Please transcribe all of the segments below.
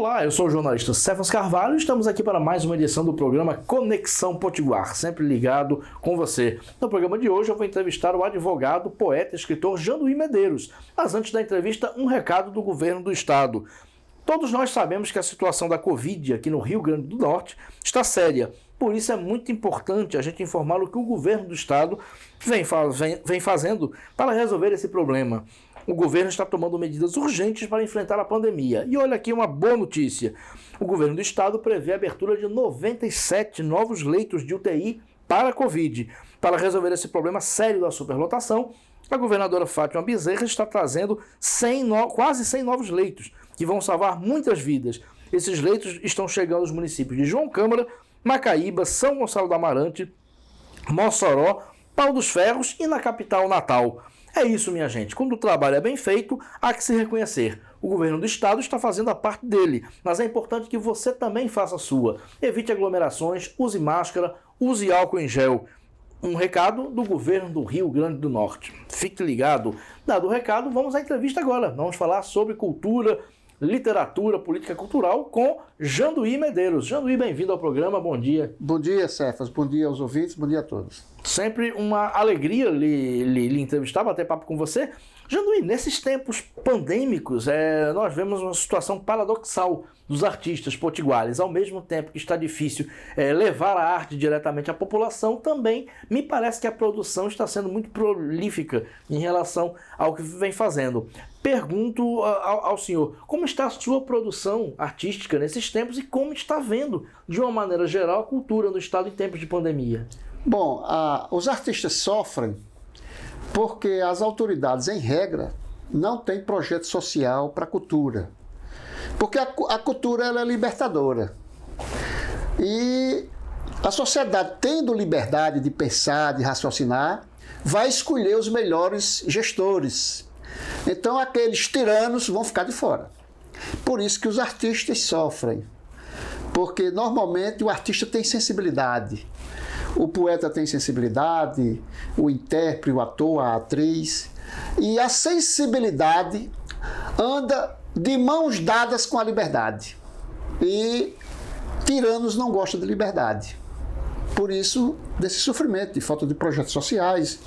Olá, eu sou o jornalista Cefas Carvalho e estamos aqui para mais uma edição do programa Conexão Potiguar, sempre ligado com você. No programa de hoje eu vou entrevistar o advogado, poeta e escritor Janduí Medeiros. Mas antes da entrevista, um recado do governo do estado. Todos nós sabemos que a situação da Covid aqui no Rio Grande do Norte está séria. Por isso é muito importante a gente informar o que o governo do estado vem fazendo para resolver esse problema. O governo está tomando medidas urgentes para enfrentar a pandemia. E olha aqui uma boa notícia. O governo do estado prevê a abertura de 97 novos leitos de UTI para a Covid. Para resolver esse problema sério da superlotação, a governadora Fátima Bezerra está trazendo quase 100 novos leitos, que vão salvar muitas vidas. Esses leitos estão chegando aos municípios de João Câmara, Macaíba, São Gonçalo do Amarante, Mossoró, Pau dos Ferros e na capital Natal. É isso, minha gente. Quando o trabalho é bem feito, há que se reconhecer. O governo do estado está fazendo a parte dele, mas é importante que você também faça a sua. Evite aglomerações, use máscara, use álcool em gel. Um recado do governo do Rio Grande do Norte. Fique ligado. Dado o recado, vamos à entrevista agora. Vamos falar sobre cultura, literatura, política cultural com Janduí Medeiros. Janduí, bem-vindo ao programa, bom dia. Bom dia, Cefas, bom dia aos ouvintes, bom dia a todos. Sempre uma alegria lhe entrevistar, bater papo com você. Janduí, nesses tempos pandêmicos, nós vemos uma situação paradoxal dos artistas potiguares. Ao mesmo tempo que está difícil levar a arte diretamente à população, também me parece que a produção está sendo muito prolífica em relação ao que vem fazendo. Pergunto ao senhor, como está a sua produção artística nesses tempos e como está vendo, de uma maneira geral, a cultura no estado em tempos de pandemia? Bom, os artistas sofrem porque as autoridades, em regra, não têm projeto social para a cultura. Porque a cultura ela é libertadora. E a sociedade, tendo liberdade de pensar, de raciocinar, vai escolher os melhores gestores. Então aqueles tiranos vão ficar de fora. Por isso que os artistas sofrem. Porque normalmente o artista tem sensibilidade. O poeta tem sensibilidade, o intérprete, o ator, a atriz. E a sensibilidade anda de mãos dadas com a liberdade. E tiranos não gostam de liberdade. Por isso, desse sofrimento, de falta de projetos sociais.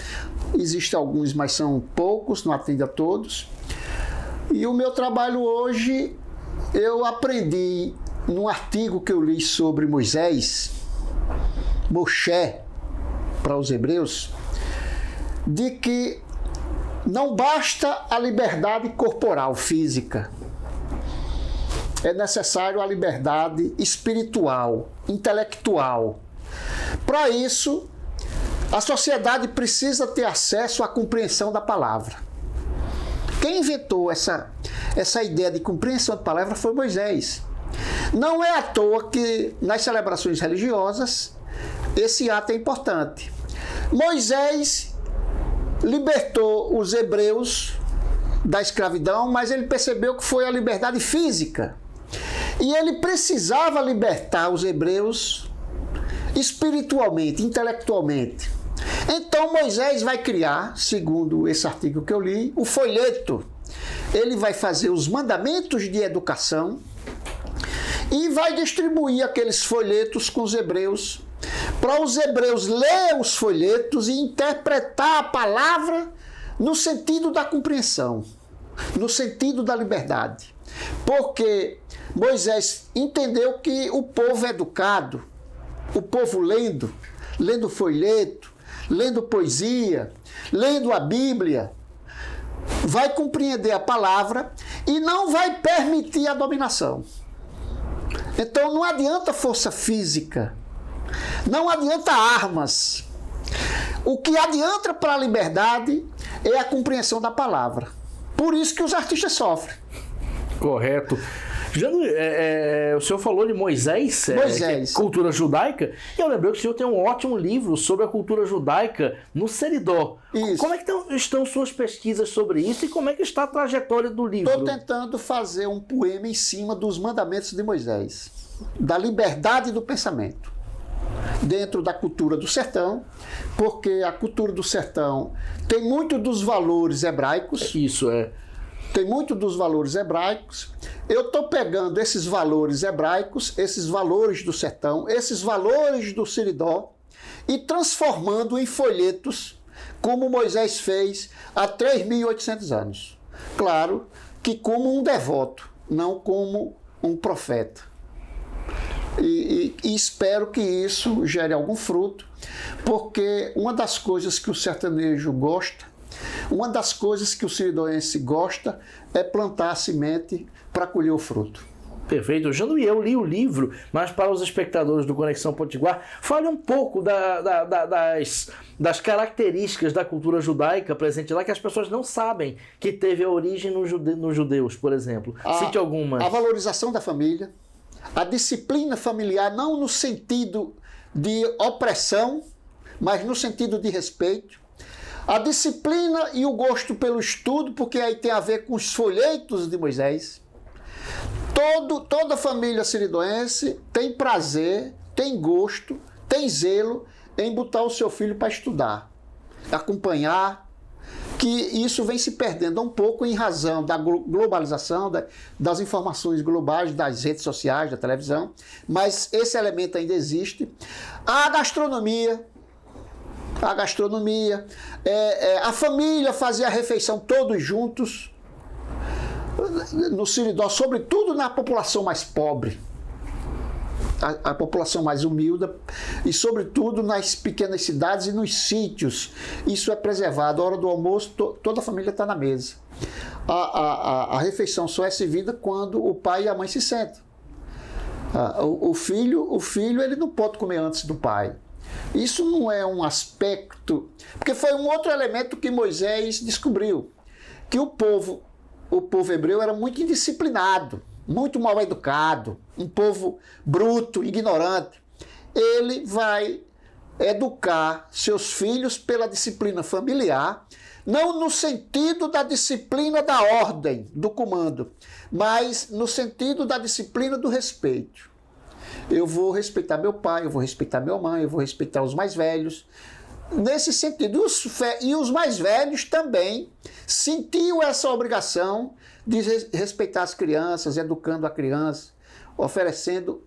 Existem alguns, mas são poucos, não atende a todos. E o meu trabalho hoje, eu aprendi num artigo que eu li sobre Moisés, Moshe, para os hebreus, de que não basta a liberdade corporal, física. É necessário a liberdade espiritual, intelectual. Para isso, a sociedade precisa ter acesso à compreensão da palavra. Quem inventou essa ideia de compreensão da palavra foi Moisés. Não é à toa que nas celebrações religiosas esse ato é importante. Moisés libertou os hebreus da escravidão, mas ele percebeu que foi a liberdade física. E ele precisava libertar os hebreus espiritualmente, intelectualmente. Então Moisés vai criar, segundo esse artigo que eu li, o folheto. Ele vai fazer os mandamentos de educação e vai distribuir aqueles folhetos com os hebreus, para os hebreus ler os folhetos e interpretar a palavra no sentido da compreensão, no sentido da liberdade. Porque Moisés entendeu que o povo educado, o povo lendo folheto, lendo poesia, lendo a Bíblia, vai compreender a palavra e não vai permitir a dominação. Então não adianta força física, não adianta armas. O que adianta para a liberdade é a compreensão da palavra. Por isso que os artistas sofrem. Correto. Janduí, o senhor falou de Moisés, que é cultura judaica, e eu lembrei que o senhor tem um ótimo livro sobre a cultura judaica no Seridó. Isso. Como é que estão suas pesquisas sobre isso e como é que está a trajetória do livro? Estou tentando fazer um poema em cima dos mandamentos de Moisés, da liberdade do pensamento, dentro da cultura do sertão, porque a cultura do sertão tem muito dos valores hebraicos. Isso é. Tem muito dos valores hebraicos, eu estou pegando esses valores hebraicos, esses valores do sertão, esses valores do Seridó e transformando em folhetos, como Moisés fez há 3.800 anos. Claro que como um devoto, não como um profeta. E espero que isso gere algum fruto, porque uma das coisas que o sertanejo gosta, uma das coisas que o seridóense gosta é plantar a semente para colher o fruto. Perfeito. Janduí, eu li o livro, mas para os espectadores do Conexão Potiguar, fale um pouco das características da cultura judaica presente lá, que as pessoas não sabem que teve a origem nos judeus, por exemplo. Cite algumas. A valorização da família, a disciplina familiar, não no sentido de opressão, mas no sentido de respeito. A disciplina e o gosto pelo estudo, porque aí tem a ver com os folhetos de Moisés. Toda a família seridóense tem prazer, tem gosto, tem zelo em botar o seu filho para estudar, acompanhar, que isso vem se perdendo um pouco em razão da globalização, das informações globais, das redes sociais, da televisão, mas esse elemento ainda existe. A gastronomia, a família fazia a refeição todos juntos, no Seridó, sobretudo na população mais pobre, a população mais humilde, e sobretudo nas pequenas cidades e nos sítios. Isso é preservado. A hora do almoço, toda a família está na mesa. A refeição só é servida quando o pai e a mãe se sentam. O filho ele não pode comer antes do pai. Isso não é um aspecto, porque foi um outro elemento que Moisés descobriu, que o povo hebreu era muito indisciplinado, muito mal educado, um povo bruto, ignorante. Ele vai educar seus filhos pela disciplina familiar, não no sentido da disciplina da ordem, do comando, mas no sentido da disciplina do respeito. Eu vou respeitar meu pai, eu vou respeitar minha mãe, eu vou respeitar os mais velhos. Nesse sentido, e os mais velhos também sentiam essa obrigação de respeitar as crianças, educando a criança, oferecendo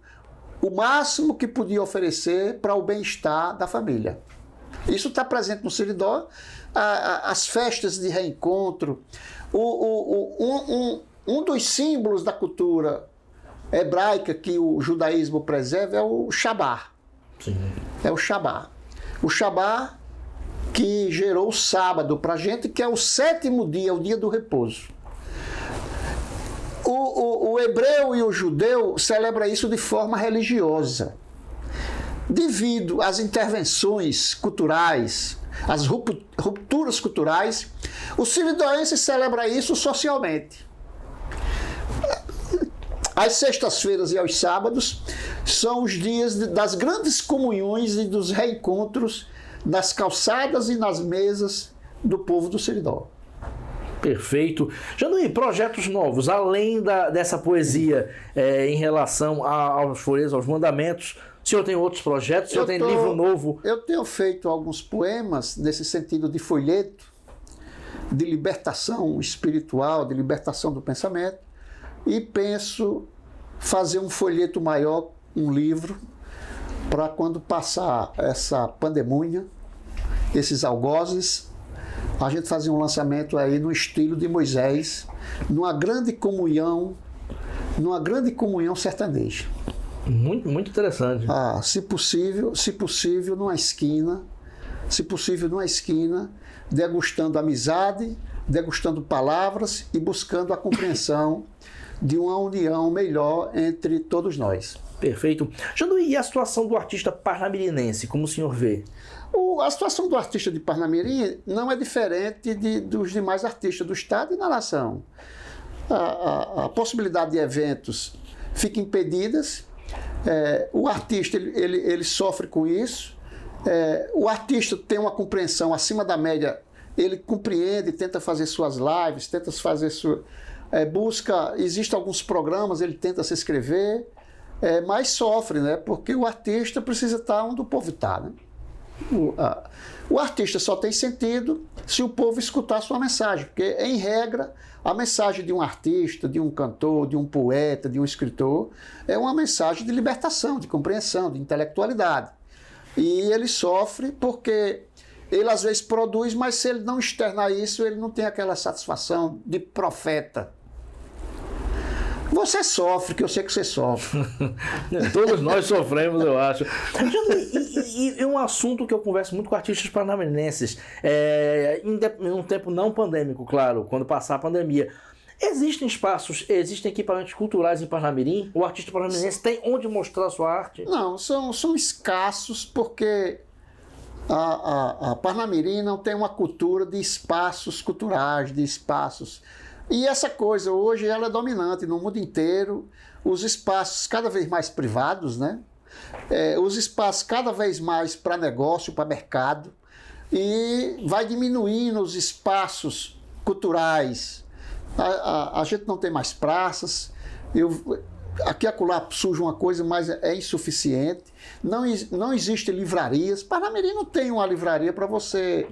o máximo que podia oferecer para o bem-estar da família. Isso está presente no Seridó, as festas de reencontro. Um dos símbolos da cultura hebraica que o judaísmo preserva é o Shabá. Sim. É o Shabá. O Shabá que gerou o sábado para a gente, que é o 7º dia, o dia do repouso. O hebreu e o judeu celebram isso de forma religiosa. Devido às intervenções culturais, às rupturas culturais, o seridóense celebra isso socialmente. As sextas-feiras e aos sábados são os dias das grandes comunhões e dos reencontros nas calçadas e nas mesas do povo do Seridó. Perfeito. Janduí, projetos novos, além dessa poesia em relação aos folhetos, aos mandamentos, o senhor tem outros projetos? O senhor tem livro novo? Eu tenho feito alguns poemas nesse sentido de folheto, de libertação espiritual, de libertação do pensamento, e penso fazer um folheto maior, um livro, para quando passar essa pandemia, esses algozes, a gente fazer um lançamento aí no estilo de Moisés, numa grande comunhão sertaneja. Muito, muito interessante. Se possível numa esquina, degustando amizade, degustando palavras e buscando a compreensão de uma união melhor entre todos nós. Perfeito. Janduí, e a situação do artista parnamirinense, como o senhor vê? A situação do artista de Parnamirim não é diferente dos demais artistas do Estado e da nação. A possibilidade de eventos fica impedidas, o artista ele sofre com isso, o artista tem uma compreensão acima da média, ele compreende, tenta fazer suas lives, tenta fazer existem alguns programas, ele tenta se inscrever, mas sofre, né? Porque o artista precisa estar onde o povo está, né? O artista só tem sentido se o povo escutar a sua mensagem, porque, em regra, a mensagem de um artista, de um cantor, de um poeta, de um escritor, é uma mensagem de libertação, de compreensão, de intelectualidade. E ele sofre porque ele às vezes produz, mas se ele não externar isso, ele não tem aquela satisfação de profeta. Você sofre, que eu sei que você sofre. Todos nós sofremos, eu acho. E um assunto que eu converso muito com artistas parnamirenses, em um tempo não pandêmico, claro, quando passar a pandemia. Existem espaços, existem equipamentos culturais em Parnamirim? O artista parnamirense tem onde mostrar a sua arte? Não, são escassos porque a Parnamirim não tem uma cultura de espaços culturais, de espaços. E essa coisa hoje ela é dominante no mundo inteiro, os espaços cada vez mais privados, né? Os espaços cada vez mais para negócio, para mercado, e vai diminuindo os espaços culturais. A gente não tem mais praças, aqui e acolá surge uma coisa, mas é insuficiente. Não existe livrarias. Parnamirim não tem uma livraria para você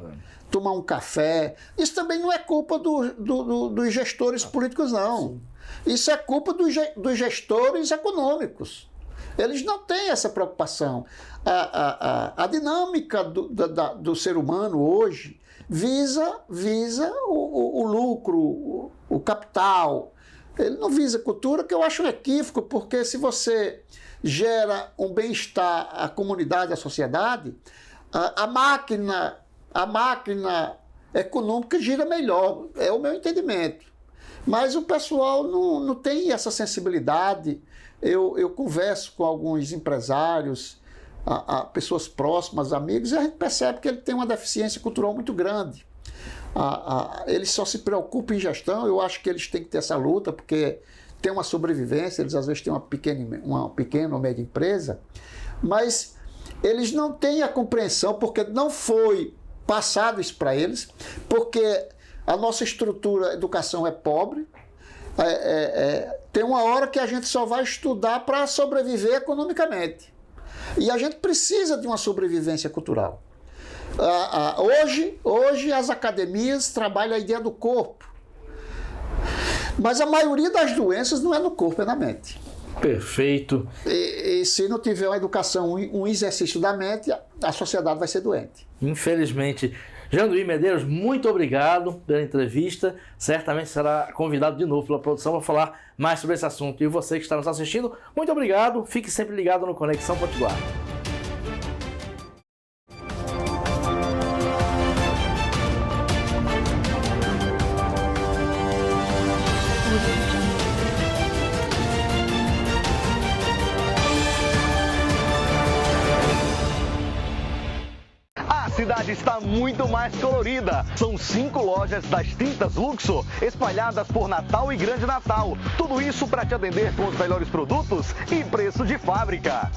tomar um café. Isso também não é culpa dos gestores políticos, não. Isso é culpa dos gestores econômicos. Eles não têm essa preocupação. A dinâmica do ser humano hoje visa o lucro, o capital. Ele não visa cultura, que eu acho um equívoco, porque se você gera um bem-estar à comunidade, à sociedade, a máquina econômica gira melhor, é o meu entendimento. Mas o pessoal não tem essa sensibilidade. Eu converso com alguns empresários, pessoas próximas, amigos, e a gente percebe que ele tem uma deficiência cultural muito grande. Eles só se preocupam em gestão. Eu acho que eles têm que ter essa luta, porque tem uma sobrevivência, eles às vezes têm uma pequena ou média empresa, mas eles não têm a compreensão, porque não foi passado isso para eles, porque a nossa estrutura, educação é pobre. Tem uma hora que a gente só vai estudar para sobreviver economicamente. E a gente precisa de uma sobrevivência cultural. Hoje as academias trabalham a ideia do corpo. Mas a maioria das doenças não é no corpo, é na mente. Perfeito. E se não tiver uma educação, um exercício da mente, a sociedade vai ser doente. Infelizmente. Janduí Medeiros, muito obrigado pela entrevista. Certamente será convidado de novo pela produção para falar mais sobre esse assunto. E você que está nos assistindo, muito obrigado. Fique sempre ligado no Conexão Potiguar. A cidade está muito mais colorida. São 5 lojas das Tintas Luxor espalhadas por Natal e Grande Natal. Tudo isso para te atender com os melhores produtos e preço de fábrica.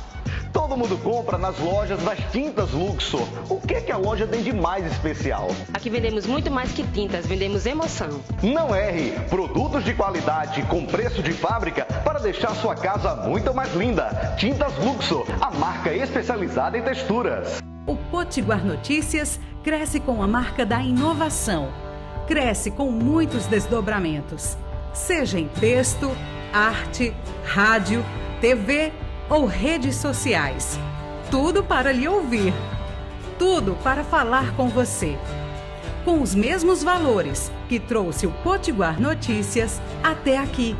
Todo mundo compra nas lojas das Tintas Luxor. O que a loja tem de mais especial? Aqui vendemos muito mais que tintas, vendemos emoção. Não erre! Produtos de qualidade com preço de fábrica para deixar sua casa muito mais linda. Tintas Luxor, a marca especializada em texturas. O Potiguar Notícias cresce com a marca da inovação. Cresce com muitos desdobramentos, seja em texto, arte, rádio, TV ou redes sociais. Tudo para lhe ouvir. Tudo para falar com você. Com os mesmos valores que trouxe o Potiguar Notícias até aqui.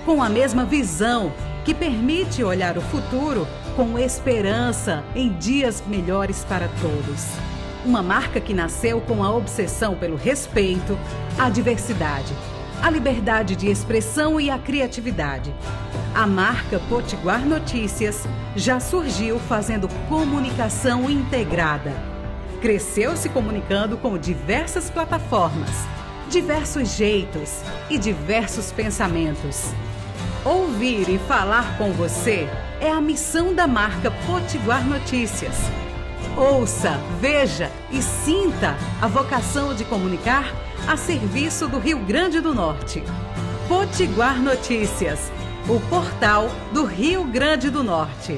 Com a mesma visão que permite olhar o futuro com esperança em dias melhores para todos. Uma marca que nasceu com a obsessão pelo respeito, a diversidade, a liberdade de expressão e a criatividade. A marca Potiguar Notícias já surgiu fazendo comunicação integrada. Cresceu se comunicando com diversas plataformas, diversos jeitos e diversos pensamentos. Ouvir e falar com você é a missão da marca Potiguar Notícias. Ouça, veja e sinta a vocação de comunicar a serviço do Rio Grande do Norte. Potiguar Notícias, o portal do Rio Grande do Norte.